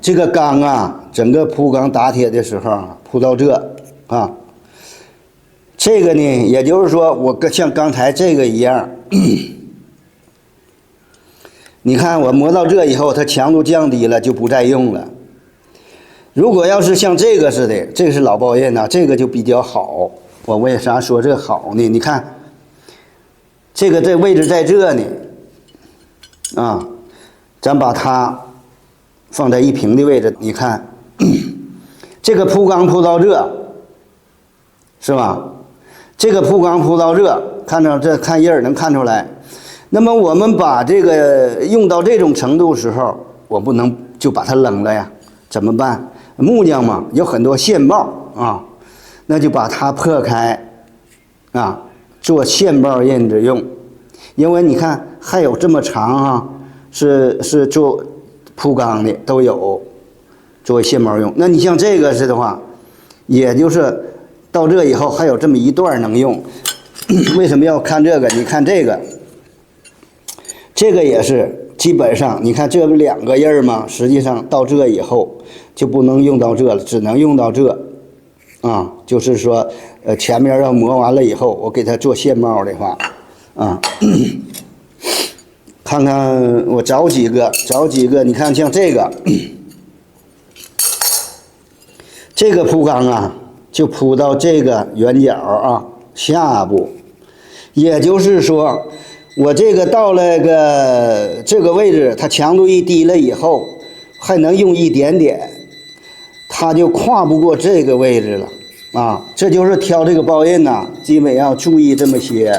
这个钢啊，整个铺钢打铁的时候啊，铺到这啊，这个呢，也就是说，我像刚才这个一样，你看我磨到这以后，它强度降低了，就不再用了。如果要是像这个似的，这个是老包刃呐，这个就比较好。我为啥说这好呢？你看，这个位置在这呢，啊，咱把它放在一平的位置，你看，这个铺钢铺到这，是吧？这个铺钢铺到这，看着这看印儿能看出来。那么我们把这个用到这种程度时候，我不能就把它扔了呀？怎么办？木匠嘛，有很多线报啊，那就把它破开啊，做线报印子用。因为你看还有这么长啊，是做铺钢的都有，作为线报用。那你像这个是的话，也就是到这以后还有这么一段能用。为什么要看这个？你看这个，这个也是基本上，你看这不两个印儿吗？实际上到这以后就不能用到这了，只能用到这啊。就是说，前面要磨完了以后，我给它做线报的话，啊，看看我找几个，你看像这个，这个铺钢啊，就铺到这个圆角啊下部，也就是说。我这个到了这个位置，它强度一低了以后，还能用一点点，它就跨不过这个位置了啊！这就是挑这个包刃呐，基本要注意这么些。